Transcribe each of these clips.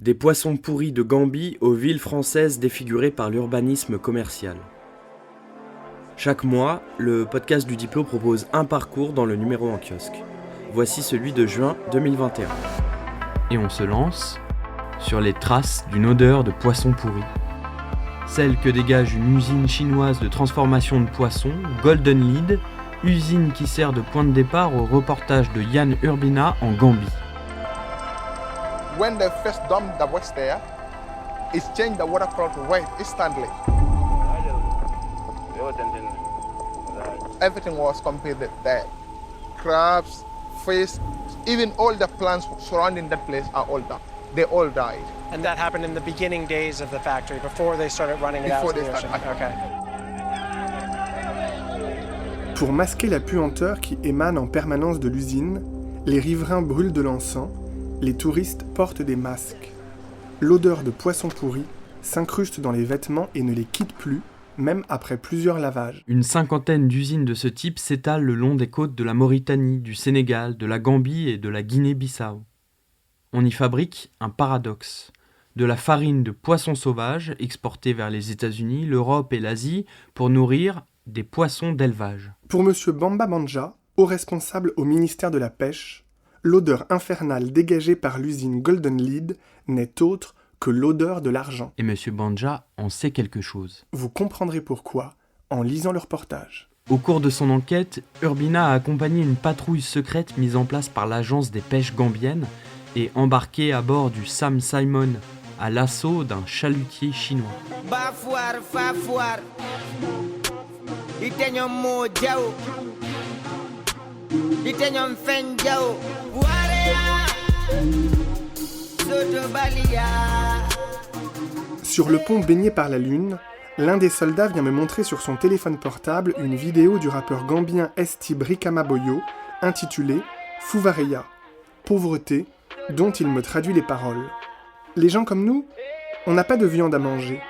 Des poissons pourris de Gambie aux villes françaises défigurées par l'urbanisme commercial. Chaque mois, le podcast du Diplo propose un parcours dans le numéro en kiosque. Voici celui de juin 2021. Et on se lance sur les traces d'une odeur de poisson pourri. Celle que dégage une usine chinoise de transformation de poissons, Golden Lead, usine qui sert de point de départ au reportage de Yann Urbina en Gambie. When they first dumped the waste there, it's changed the water quality right instantly. Everything was completely dead. Crabs, fish, even all the plants surrounding that place are all dead. They all died. And that happened in the beginning days of the factory, before they started running it out to the ocean. Okay. Pour masquer la puanteur qui émane en permanence de l'usine, les riverains brûlent de l'encens, les touristes portent des masques. L'odeur de poisson pourri s'incruste dans les vêtements et ne les quitte plus, même après plusieurs lavages. Une cinquantaine d'usines de ce type s'étalent le long des côtes de la Mauritanie, du Sénégal, de la Gambie et de la Guinée-Bissau. On y fabrique un paradoxe. De la farine de poissons sauvages exportée vers les États-Unis, l'Europe et l'Asie pour nourrir des poissons d'élevage. Pour M. Bamba Banja, haut responsable au ministère de la Pêche, l'odeur infernale dégagée par l'usine Golden Lead n'est autre que l'odeur de l'argent. Et M. Banja en sait quelque chose. Vous comprendrez pourquoi en lisant le reportage. Au cours de son enquête, Urbina a accompagné une patrouille secrète mise en place par l'agence des pêches gambiennes et embarqué à bord du Sam Simon à l'assaut d'un chalutier chinois. Sur le pont baigné par la lune, l'un des soldats vient me montrer sur son téléphone portable une vidéo du rappeur gambien Esti Brikama Boyo intitulée « Fouvareya », pauvreté, dont il me traduit les paroles. Les gens comme nous, on n'a pas de viande à manger.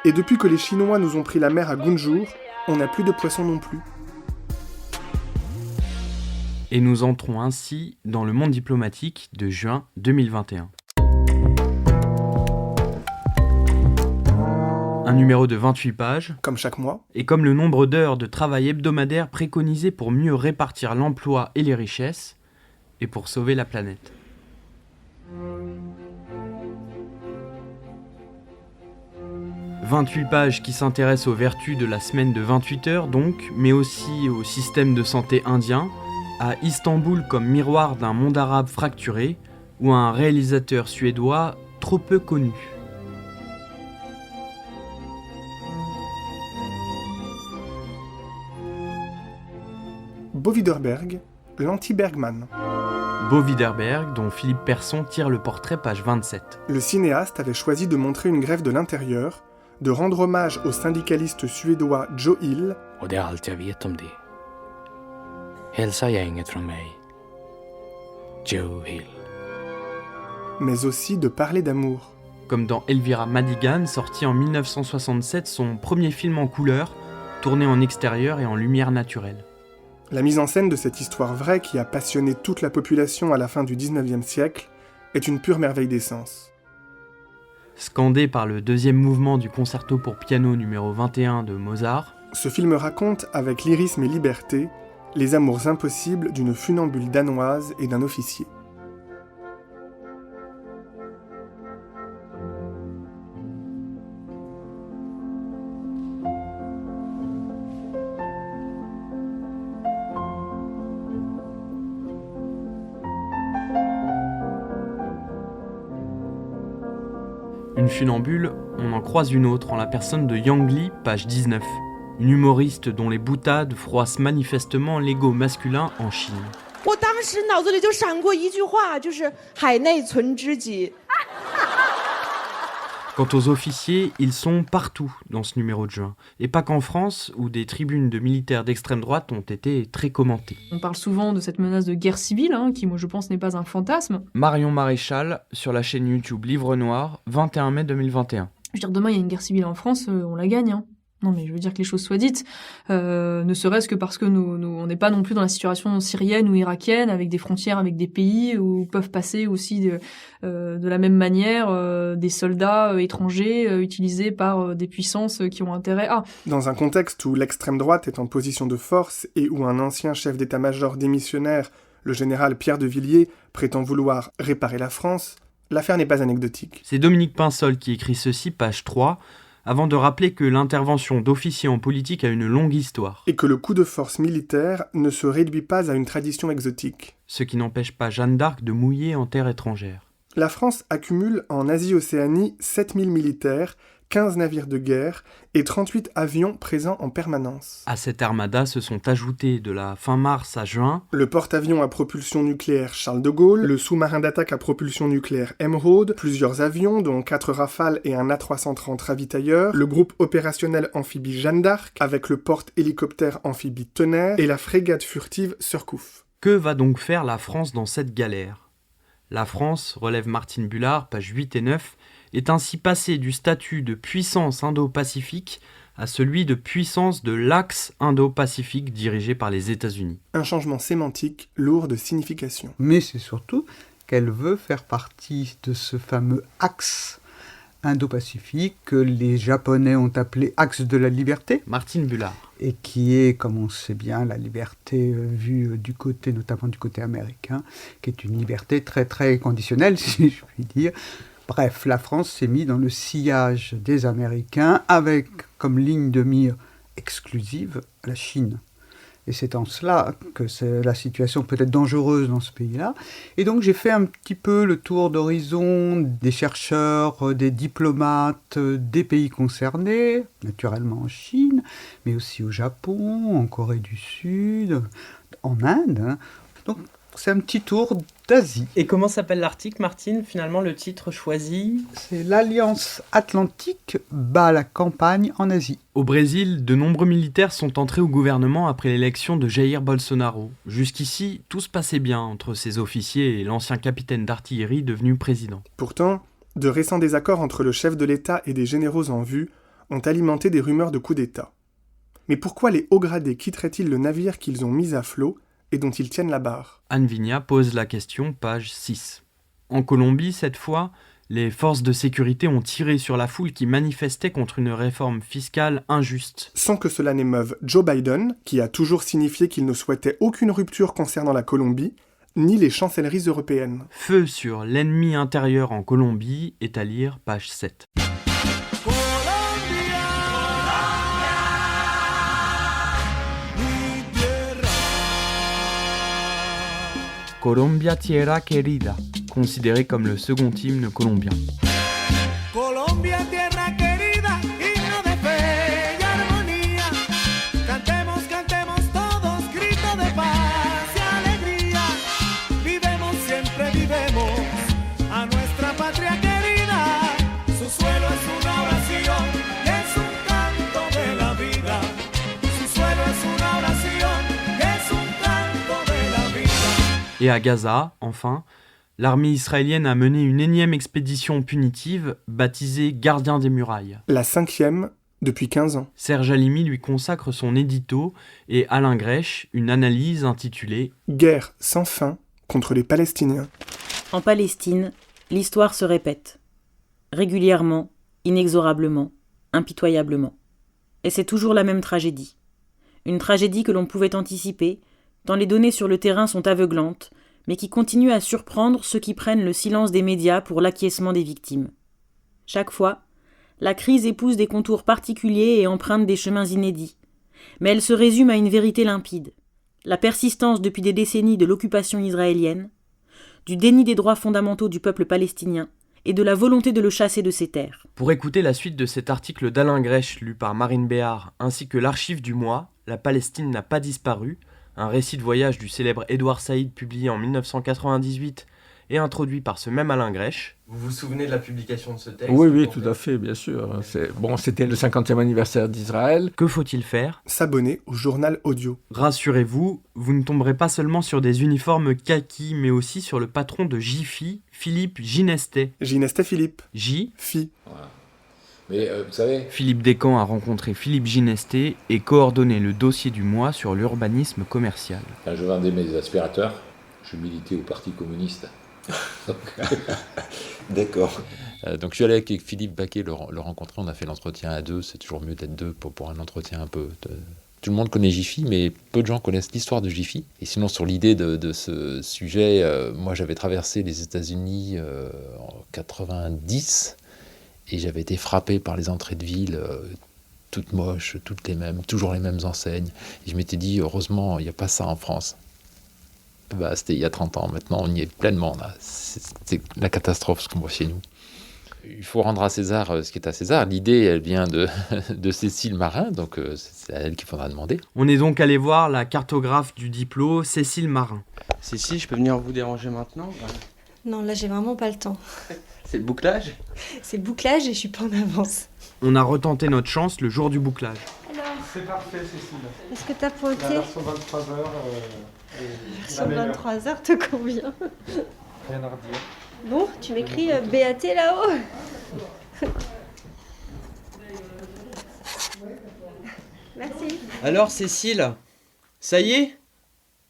Et depuis que les Chinois nous ont pris la mer à Gunjur, on n'a plus de poissons non plus. Et nous entrons ainsi dans le monde diplomatique de juin 2021. Un numéro de 28 pages, comme chaque mois, et comme le nombre d'heures de travail hebdomadaire préconisé pour mieux répartir l'emploi et les richesses, et pour sauver la planète. « 28 pages qui s'intéressent aux vertus de la semaine de 28 heures donc, mais aussi au système de santé indien, à Istanbul comme miroir d'un monde arabe fracturé, ou à un réalisateur suédois trop peu connu. » Bo Widerberg, l'anti-Bergman. Bo Widerberg, dont Philippe Persson tire le portrait page 27. Le cinéaste avait choisi de montrer une grève de l'intérieur, de rendre hommage au syndicaliste suédois Joe Hill. Och det är allt jag vet om det. Hälsa gänget från mig. Joe Hill. Mais aussi de parler d'amour. Comme dans Elvira Madigan, sorti en 1967, son premier film en couleur, tourné en extérieur et en lumière naturelle. La mise en scène de cette histoire vraie qui a passionné toute la population à la fin du XIXe siècle est une pure merveille d'essence. Scandé par le deuxième mouvement du concerto pour piano numéro 21 de Mozart, ce film raconte avec lyrisme et liberté les amours impossibles d'une funambule danoise et d'un officier. Une funambule, on en croise une autre en la personne de Yang Li, page 19, une humoriste dont les boutades froissent manifestement l'ego masculin en Chine. Quant aux officiers, ils sont partout dans ce numéro de juin. Et pas qu'en France, où des tribunes de militaires d'extrême droite ont été très commentées. On parle souvent de cette menace de guerre civile, qui moi je pense n'est pas un fantasme. Marion Maréchal, sur la chaîne YouTube Livre Noir, 21 mai 2021. Je veux dire, demain il y a une guerre civile en France, on la gagne. Non, mais je veux dire que les choses soient dites, ne serait-ce que parce que nous on n'est pas non plus dans la situation syrienne ou irakienne, avec des frontières avec des pays où peuvent passer aussi de la même manière des soldats étrangers utilisés par des puissances qui ont intérêt à. Dans un contexte où l'extrême droite est en position de force et où un ancien chef d'état-major démissionnaire, le général Pierre de Villiers, prétend vouloir réparer la France, l'affaire n'est pas anecdotique. C'est Dominique Pinsol qui écrit ceci, page 3, avant de rappeler que l'intervention d'officiers en politique a une longue histoire. Et que le coup de force militaire ne se réduit pas à une tradition exotique. Ce qui n'empêche pas Jeanne d'Arc de mouiller en terre étrangère. La France accumule en Asie-Océanie 7000 militaires, 15 navires de guerre et 38 avions présents en permanence. À cette armada se sont ajoutés de la fin mars à juin le porte-avions à propulsion nucléaire Charles de Gaulle, le sous-marin d'attaque à propulsion nucléaire Emeraude, plusieurs avions dont 4 Rafales et un A330 ravitailleur, le groupe opérationnel amphibie Jeanne d'Arc avec le porte-hélicoptère amphibie Tonnerre et la frégate furtive Surcouf. Que va donc faire la France dans cette galère ? La France, relève Martine Bullard, pages 8 et 9, est ainsi passée du statut de puissance indo-pacifique à celui de puissance de l'axe indo-pacifique dirigé par les États-Unis. Un changement sémantique lourd de signification. Mais c'est surtout qu'elle veut faire partie de ce fameux axe indo-pacifique que les Japonais ont appelé axe de la liberté. Martine Bullard. Et qui est, comme on sait bien, la liberté vue du côté, notamment du côté américain, qui est une liberté très très conditionnelle, si je puis dire. Bref, la France s'est mise dans le sillage des Américains avec comme ligne de mire exclusive la Chine. Et c'est en cela que la situation peut être dangereuse dans ce pays-là. Et donc j'ai fait un petit peu le tour d'horizon des chercheurs, des diplomates, des pays concernés, naturellement en Chine, mais aussi au Japon, en Corée du Sud, en Inde. Donc c'est un petit tour d'Asie. Et comment s'appelle l'article, Martine, finalement, le titre choisi ? C'est l'Alliance Atlantique bat la campagne en Asie. Au Brésil, de nombreux militaires sont entrés au gouvernement après l'élection de Jair Bolsonaro. Jusqu'ici, tout se passait bien entre ces officiers et l'ancien capitaine d'artillerie devenu président. Pourtant, de récents désaccords entre le chef de l'État et des généraux en vue ont alimenté des rumeurs de coup d'État. Mais pourquoi les hauts gradés quitteraient-ils le navire qu'ils ont mis à flot et dont ils tiennent la barre ? Anne Vigna pose la question, page 6. En Colombie, cette fois, les forces de sécurité ont tiré sur la foule qui manifestait contre une réforme fiscale injuste. Sans que cela n'émeuve Joe Biden, qui a toujours signifié qu'il ne souhaitait aucune rupture concernant la Colombie, ni les chancelleries européennes. Feu sur l'ennemi intérieur en Colombie est à lire, page 7. Colombia Tierra Querida, considéré comme le second hymne colombien. Colombia tierra querida, himno de fe y armonía. Cantemos, cantemos todos, grito de paz y alegría. Vivemos, siempre vivemos a nuestra patria querida. Su suelo es una oración y es un canto de la vida. Su suelo es una oración y es un canto de la vida. Et à Gaza, enfin, l'armée israélienne a mené une énième expédition punitive baptisée Gardien des Murailles. La 5e depuis 15 ans. Serge Halimi lui consacre son édito et Alain Grèche une analyse intitulée « Guerre sans fin contre les Palestiniens ». En Palestine, l'histoire se répète. Régulièrement, inexorablement, impitoyablement. Et c'est toujours la même tragédie. Une tragédie que l'on pouvait anticiper, tant les données sur le terrain sont aveuglantes, mais qui continuent à surprendre ceux qui prennent le silence des médias pour l'acquiescement des victimes. Chaque fois, la crise épouse des contours particuliers et emprunte des chemins inédits. Mais elle se résume à une vérité limpide. La persistance depuis des décennies de l'occupation israélienne, du déni des droits fondamentaux du peuple palestinien et de la volonté de le chasser de ses terres. Pour écouter la suite de cet article d'Alain Grèche lu par Marine Béard, ainsi que l'archive du mois « La Palestine n'a pas disparu », un récit de voyage du célèbre Édouard Saïd publié en 1998 et introduit par ce même Alain Grèche. Vous vous souvenez de la publication de ce texte ? Oui, tout à fait, bien sûr. C'était le 50e anniversaire d'Israël. Que faut-il faire ? S'abonner au journal audio. Rassurez-vous, vous ne tomberez pas seulement sur des uniformes kaki, mais aussi sur le patron de Jiffy, Philippe Ginestet. Ginestet Philippe. J. Phi. Voilà. Mais vous savez... Philippe Descamps a rencontré Philippe Ginesté et coordonné le dossier du mois sur l'urbanisme commercial. Quand je vendais mes aspirateurs, je militais au Parti communiste. D'accord. Donc je suis allé avec Philippe Baquet le rencontrer, on a fait l'entretien à deux, c'est toujours mieux d'être deux pour un entretien un peu... Tout le monde connaît Jiffy, mais peu de gens connaissent l'histoire de Jiffy. Et sinon, sur l'idée de ce sujet, moi j'avais traversé les États-Unis en 90 et j'avais été frappé par les entrées de ville, toutes moches, toutes les mêmes, toujours les mêmes enseignes. Et je m'étais dit, heureusement, il n'y a pas ça en France. C'était il y a 30 ans, maintenant on y est pleinement. Là. C'est la catastrophe ce qu'on voit chez nous. Il faut rendre à César ce qui est à César. L'idée, elle vient de Cécile Marin, donc c'est à elle qu'il faudra demander. On est donc allé voir la cartographe du Diplo, Cécile Marin. Cécile, je peux venir vous déranger maintenant ? Non, là j'ai vraiment pas le temps. C'est le bouclage ? C'est le bouclage et je suis pas en avance. On a retenté notre chance le jour du bouclage. Alors, c'est parfait, Cécile. Est-ce que t'as pointé ? La version 23h. Version 23h te convient. Rien à redire. Bon, tu m'écris BAT là-haut. Merci. Alors Cécile, ça y est ?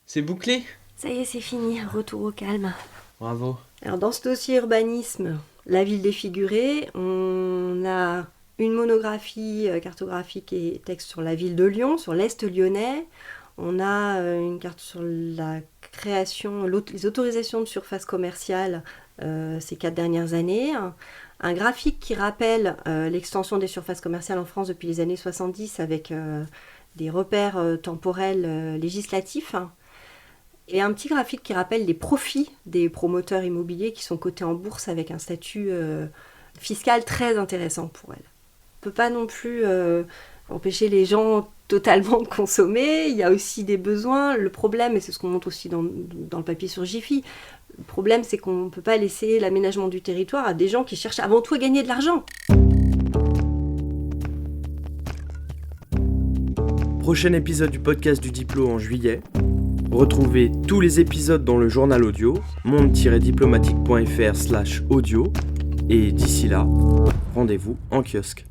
C'est bouclé ? Ça y est, c'est fini. Retour au calme. Bravo. Alors dans ce dossier urbanisme, la ville défigurée, on a une monographie cartographique et texte sur la ville de Lyon, sur l'Est lyonnais. On a une carte sur la création, les autorisations de surface commerciale ces 4 dernières années. Un graphique qui rappelle l'extension des surfaces commerciales en France depuis les années 70 avec des repères temporels législatifs. Et un petit graphique qui rappelle les profits des promoteurs immobiliers qui sont cotés en bourse avec un statut fiscal très intéressant pour elles. On ne peut pas non plus empêcher les gens totalement de consommer. Il y a aussi des besoins. Le problème, et c'est ce qu'on montre aussi dans le papier sur Jiffy, le problème c'est qu'on ne peut pas laisser l'aménagement du territoire à des gens qui cherchent avant tout à gagner de l'argent. Prochain épisode du podcast du Diplo en juillet. Retrouvez tous les épisodes dans le journal audio monde-diplomatique.fr/audio et d'ici là, rendez-vous en kiosque.